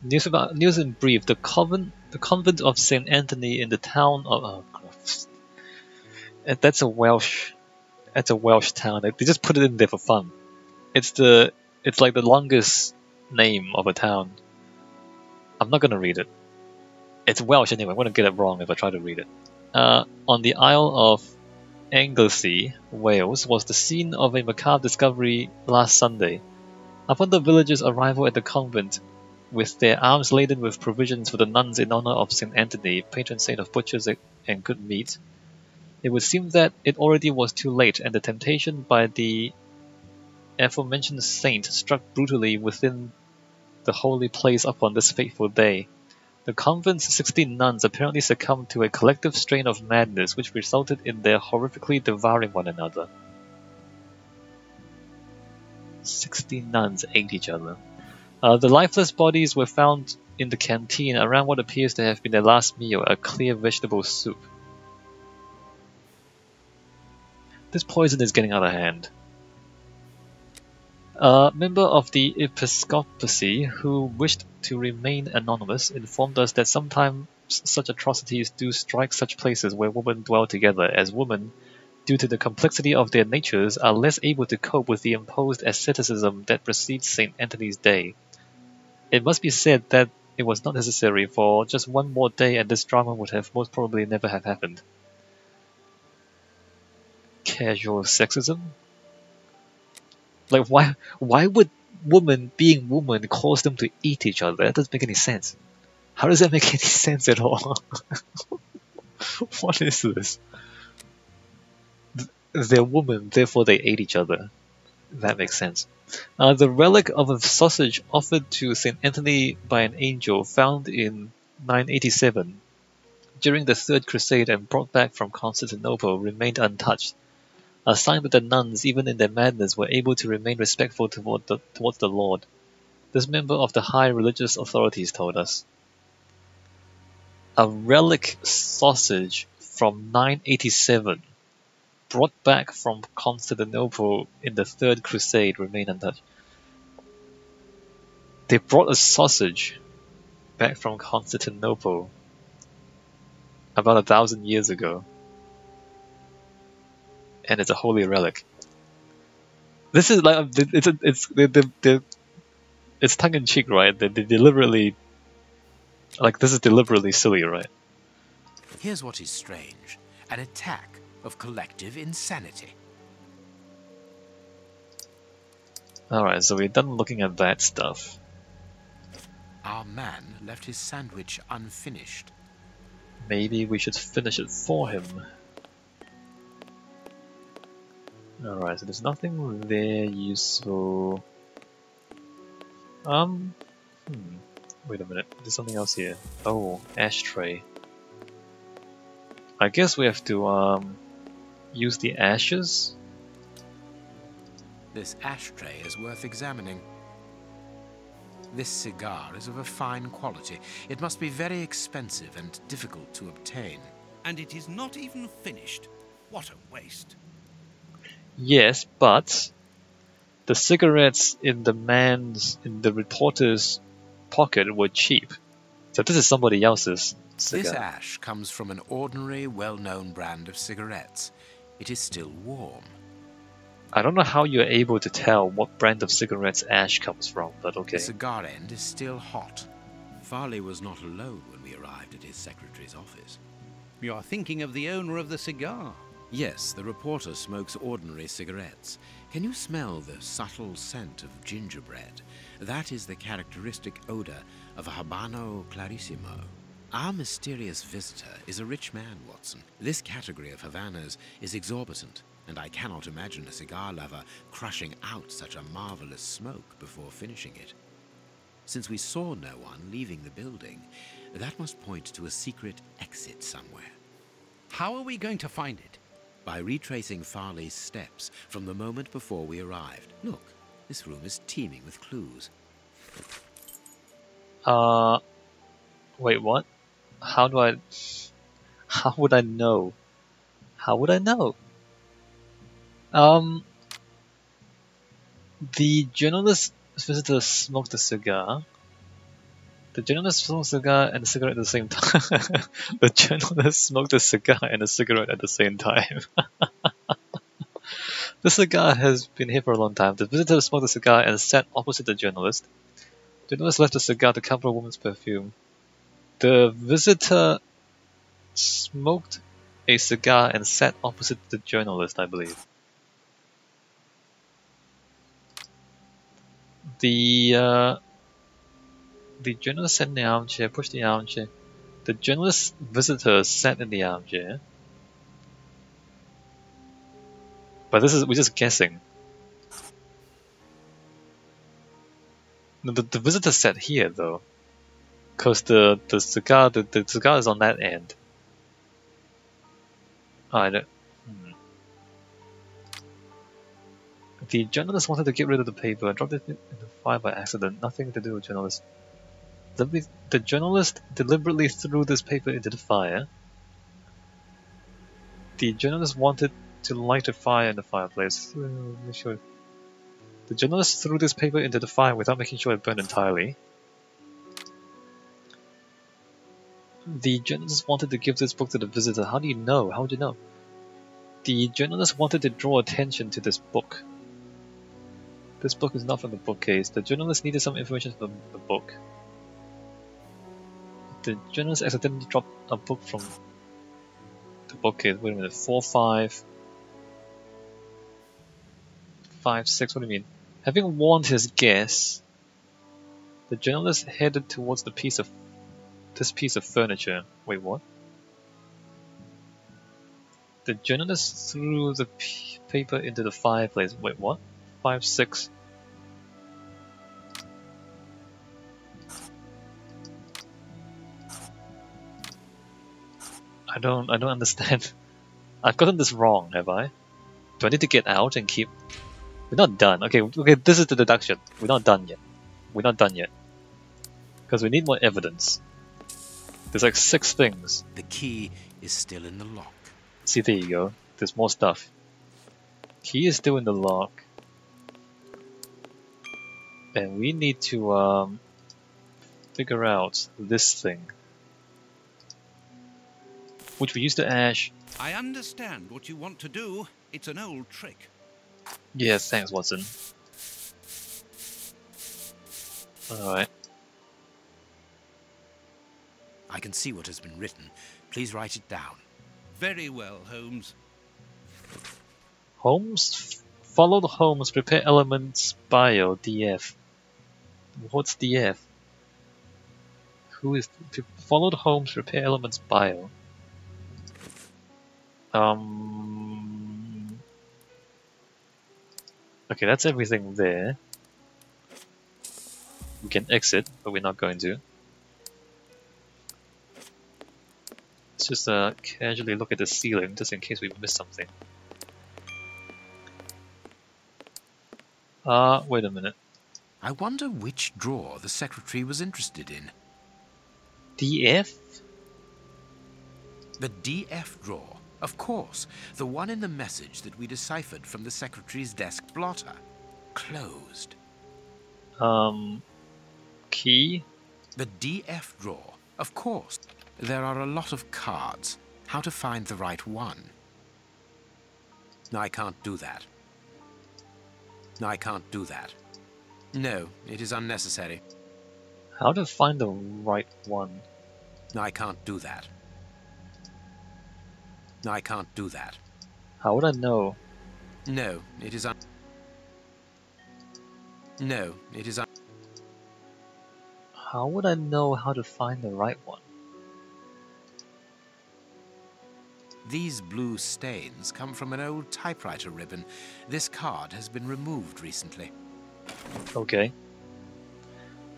News in brief: the convent of Saint Anthony in the town of that's a Welsh town. They just put it in there for fun. It's like the longest name of a town. I'm not gonna read it. It's Welsh anyway. I'm gonna get it wrong if I try to read it. On the Isle of Anglesey, Wales, was the scene of a macabre discovery last Sunday. Upon the villagers' arrival at the convent, with their arms laden with provisions for the nuns in honor of Saint Anthony, patron saint of butchers and good meat, it would seem that it already was too late, and the temptation by the aforementioned saint struck brutally within the holy place upon this fateful day. The convent's 16 nuns apparently succumbed to a collective strain of madness which resulted in their horrifically devouring one another. 16 nuns ate each other. The lifeless bodies were found in the canteen around what appears to have been their last meal, a clear vegetable soup. This poison is getting out of hand. A member of the episcopacy who wished to remain anonymous informed us that sometimes such atrocities do strike such places where women dwell together, as women, due to the complexity of their natures, are less able to cope with the imposed asceticism that precedes St. Anthony's Day. It must be said that it was not necessary for just one more day, and this drama would have most probably never have happened. Casual sexism? Like, why would women being women cause them to eat each other? That doesn't make any sense. How does that make any sense at all? What is this? They're women, therefore they ate each other. That makes sense. The relic of a sausage offered to St. Anthony by an angel found in 987 during the Third Crusade and brought back from Constantinople remained untouched, a sign that the nuns, even in their madness, were able to remain respectful towards the Lord. This member of the high religious authorities told us. A relic sausage from 987 brought back from Constantinople in the Third Crusade remained untouched. They brought a sausage back from Constantinople about 1,000 years ago, and it's a holy relic. This is like it's tongue in cheek, right? They deliberately, like, this is deliberately silly, right? Here's what is strange: an attack of collective insanity. Alright, so we're done looking at that stuff. Our man left his sandwich unfinished. Maybe we should finish it for him. Alright, so there's nothing there useful. Wait a minute, there's something else here. Oh, ashtray. I guess we have to use the ashes. This ashtray is worth examining. This cigar is of a fine quality. It must be very expensive and difficult to obtain. And it is not even finished. What a waste. Yes, but the cigarettes in the reporter's pocket were cheap. So this is somebody else's cigar. This ash comes from an ordinary, well-known brand of cigarettes. It is still warm. I don't know how you're able to tell what brand of cigarettes ash comes from, but okay. The cigar end is still hot. Farley was not alone when we arrived at his secretary's office. You are thinking of the owner of the cigar. Yes, the reporter smokes ordinary cigarettes. Can you smell the subtle scent of gingerbread? That is the characteristic odor of a Habano Clarissimo. Our mysterious visitor is a rich man, Watson. This category of Havanas is exorbitant, and I cannot imagine a cigar lover crushing out such a marvelous smoke before finishing it. Since we saw no one leaving the building, that must point to a secret exit somewhere. How are we going to find it? By retracing Farley's steps from the moment before we arrived. Look, this room is teeming with clues. Wait, what? How would I know? How would I know? The journalist visitor smoked a cigar. The journalist smoked a cigar and a cigarette at the same time. The journalist smoked a cigar and a cigarette at the same time. The cigar has been here for a long time. The visitor smoked a cigar and sat opposite the journalist. The journalist left the cigar to cover a woman's perfume. The visitor smoked a cigar and sat opposite the journalist, I believe. The journalist sat in the armchair, pushed the armchair. The journalist visitor sat in the armchair. But we're just guessing. No, the visitor sat here though, because the cigar is on that end. Oh, I don't. The journalist wanted to get rid of the paper and dropped it in the fire by accident. Nothing to do with journalist. The journalist deliberately threw this paper into the fire. The journalist wanted to light a fire in the fireplace. Sure. The journalist threw this paper into the fire without making sure it burned entirely. The journalist wanted to give this book to the visitor. How do you know? How would you know? The journalist wanted to draw attention to this book. This book is not from the bookcase. The journalist needed some information from the book. The journalist accidentally dropped a book from the bookcase. Wait a minute. 4, 5, 5, 6. What do you mean? Having warned his guess, the journalist headed towards this piece of furniture. Wait, what? The journalist threw the paper into the fireplace. Wait, what? 5, 6. I don't understand. I've gotten this wrong, have I? Do I need to get out and keep? We're not done. Okay, this is the deduction. We're not done yet. We're not done yet. Because we need more evidence. There's like 6 things. The key is still in the lock. See, there you go. There's more stuff. Key is still in the lock. And we need to figure out this thing. Which we used to Ash. I understand what you want to do. It's an old trick. Yes, thanks, Watson. Alright. I can see what has been written. Please write it down. Very well, Holmes. Holmes? Followed Holmes, prepare elements bio, DF. What's DF? Who is... Followed Holmes, prepare elements bio. Okay, that's everything there. We can exit, but we're not going to. Let's just casually look at the ceiling, just in case we missed something. Wait a minute. I wonder which drawer the secretary was interested in. DF? The DF drawer. Of course, the one in the message that we deciphered from the secretary's desk blotter. Closed. Key? The DF drawer. Of course. There are a lot of cards. How to find the right one? I can't do that. I can't do that. No, it is unnecessary. How to find the right one? I can't do that. I can't do that. How would I know? No, it is No, it is How would I know how to find the right one? These blue stains come from an old typewriter ribbon. This card has been removed recently. Okay.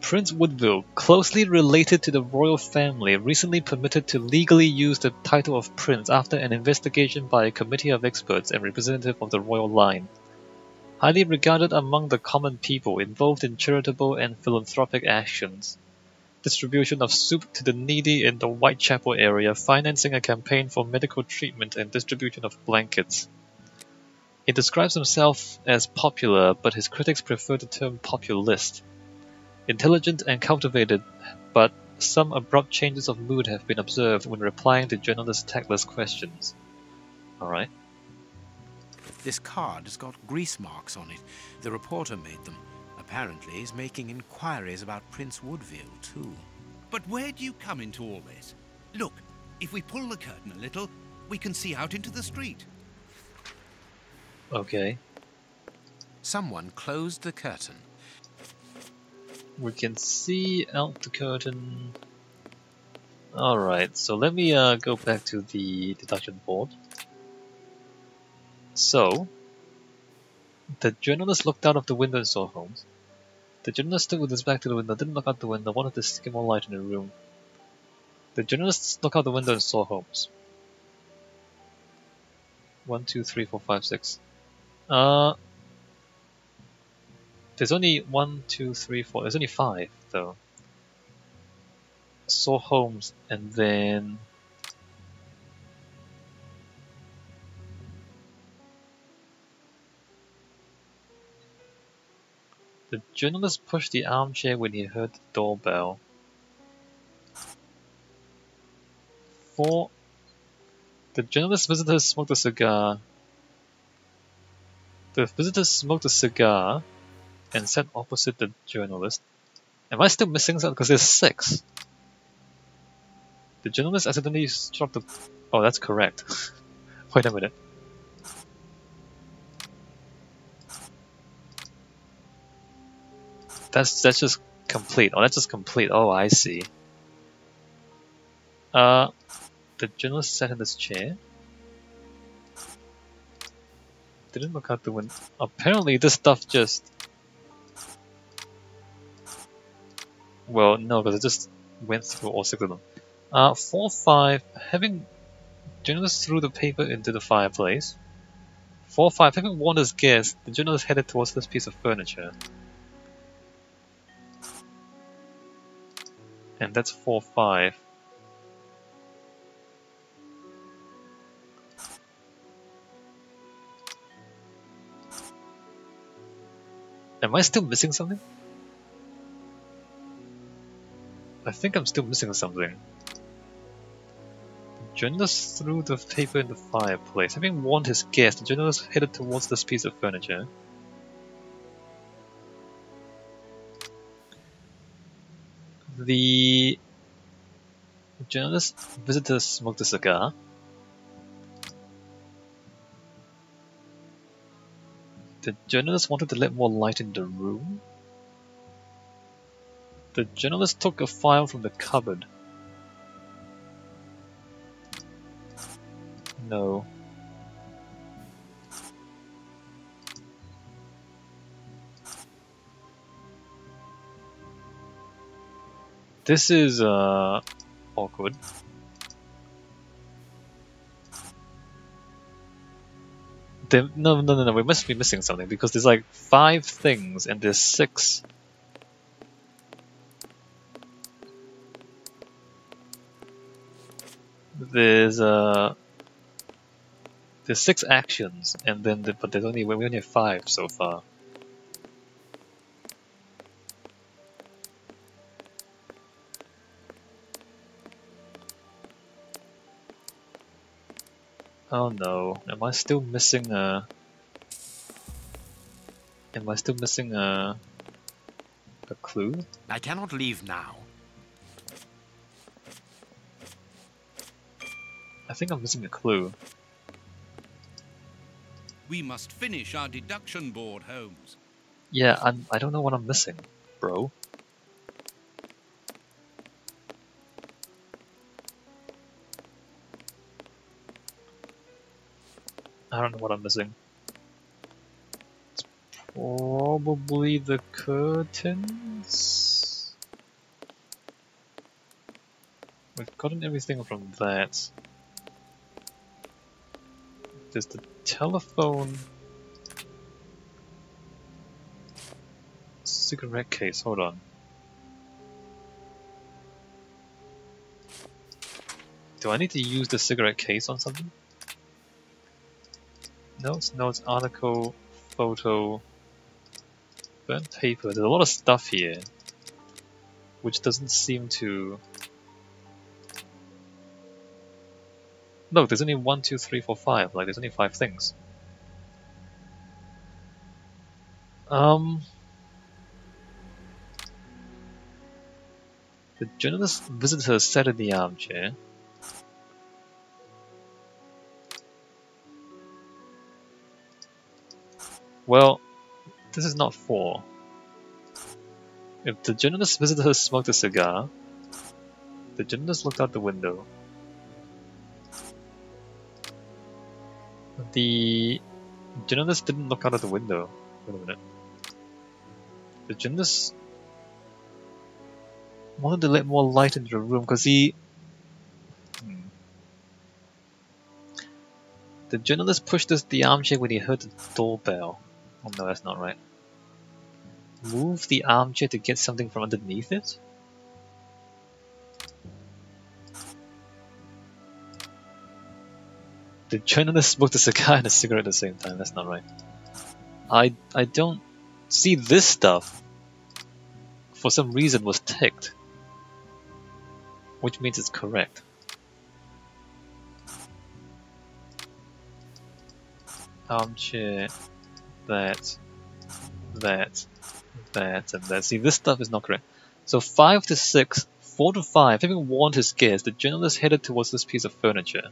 Prince Woodville, closely related to the royal family, recently permitted to legally use the title of prince after an investigation by a committee of experts and representative of the royal line. Highly regarded among the common people, involved in charitable and philanthropic actions. Distribution of soup to the needy in the Whitechapel area, financing a campaign for medical treatment and distribution of blankets. He describes himself as popular, but his critics prefer the term populist. Intelligent and cultivated, but some abrupt changes of mood have been observed when replying to journalists' tactless questions. Alright. This card has got grease marks on it. The reporter made them. Apparently he's making inquiries about Prince Woodville, too. But where do you come into all this? Look, if we pull the curtain a little, we can see out into the street. Okay. Someone closed the curtain. We can see out the curtain. Alright, so let me go back to the deduction board. So, the journalist looked out of the window and saw Holmes. The journalist stood with his back to the window, didn't look out the window, wanted to see more light in the room. The journalist looked out the window and saw Holmes. 1, 2, 3, 4, 5, 6. There's only 1, 2, 3, 4. There's only 5 though. Saw Holmes and then the journalist pushed the armchair when he heard the doorbell. 4. The journalist's visitor smoked a cigar. The visitor smoked a cigar and sat opposite the journalist. Am I still missing something? Because there's 6. The journalist accidentally struck the... Oh, that's correct. Wait a minute. That's just complete. Oh, that's just complete. Oh, I see. The journalist sat in this chair. Didn't look out the window. Apparently this stuff just... Well, no, because it just went through all 6 of them. 4, 5, having... Journalist threw the paper into the fireplace. 4, 5, having warned his guest, the journalist headed towards this piece of furniture. And that's 4, 5. Am I still missing something? I think I'm still missing something. The journalist threw the paper in the fireplace. Having warned his guest, the journalist headed towards this piece of furniture. The journalist visitor smoked a cigar. The journalist wanted to let more light in the room. The journalist took a file from the cupboard. No. This is awkward. No, we must be missing something because there's like 5 things and there's 6. There's 6 actions and then but there's we only have 5 so far. Oh no, am I still missing a clue? I cannot leave now. I think I'm missing a clue. We must finish our deduction board, Holmes. Yeah, I don't know what I'm missing, bro. I don't know what I'm missing. It's probably the curtains. We've gotten everything from that. There's the telephone. Cigarette case, hold on. Do I need to use the cigarette case on something? Notes, article, photo, burnt paper. There's a lot of stuff here. which doesn't seem to... Look, there's only 1, 2, 3, 4, 5. Like, there's only 5 things. The journalist visitor sat in the armchair. Well, this is not 4. If the journalist visitor smoked a cigar, the journalist looked out the window. The journalist didn't look out of the window. Wait a minute. The journalist wanted to let more light into the room because he... The journalist pushed the armchair when he heard the doorbell. Oh no, that's not right. Move the armchair to get something from underneath it? The journalist smoked a cigar and a cigarette at the same time. That's not right. I don't see this stuff. For some reason was ticked, which means it's correct. Armchair, that, and that. See, this stuff is not correct. So 5 to 6, 4 to 5. Having warned his guest, the journalist headed towards this piece of furniture.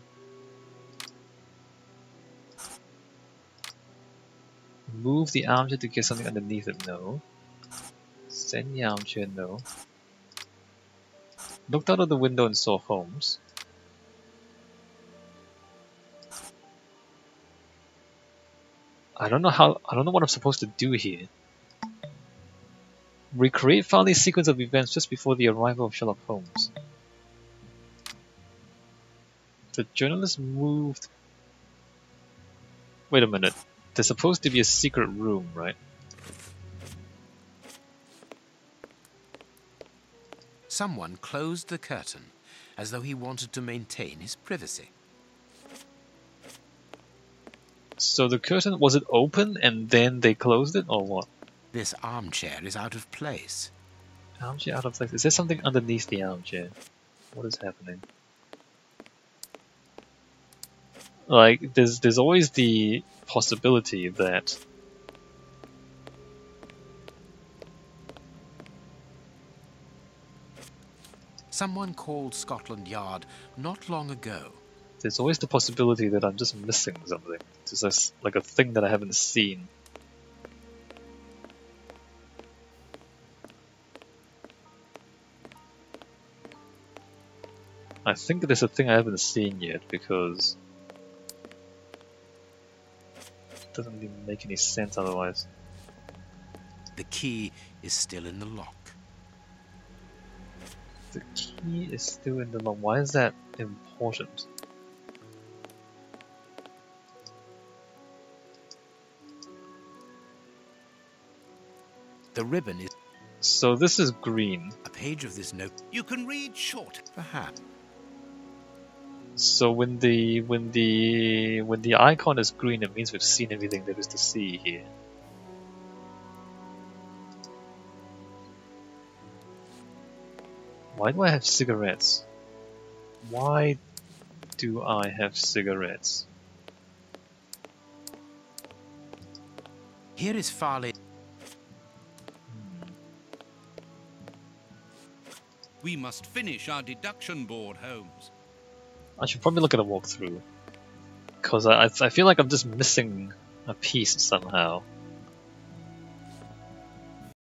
Move the armchair to get something underneath it. No. Send the armchair. No. Looked out of the window and saw Holmes. I don't know what I'm supposed to do here. Recreate Farley's sequence of events just before the arrival of Sherlock Holmes. The journalist moved... Wait a minute. There's supposed to be a secret room, right? Someone closed the curtain, as though he wanted to maintain his privacy. So the curtain, was it open and then they closed it, or what? This armchair is out of place. Armchair out of place? Is there something underneath the armchair? What is happening? Like, there's always the possibility that Someone called Scotland Yard not long ago. there's always the possibility that I'm just missing something. It's just like a thing that I haven't seen. I think there's a thing I haven't seen yet because it doesn't even make any sense otherwise. The key is still in the lock. The key is still in the lock. Why is that important? The ribbon is... So this is green. A page of this note... You can read short. Perhaps. So when the icon is green, it means we've seen everything there is to see here. Why do I have cigarettes? Why do I have cigarettes? Here is Farley. We must finish our deduction board, Holmes. I should probably look at a walkthrough, because I feel like I'm just missing a piece somehow.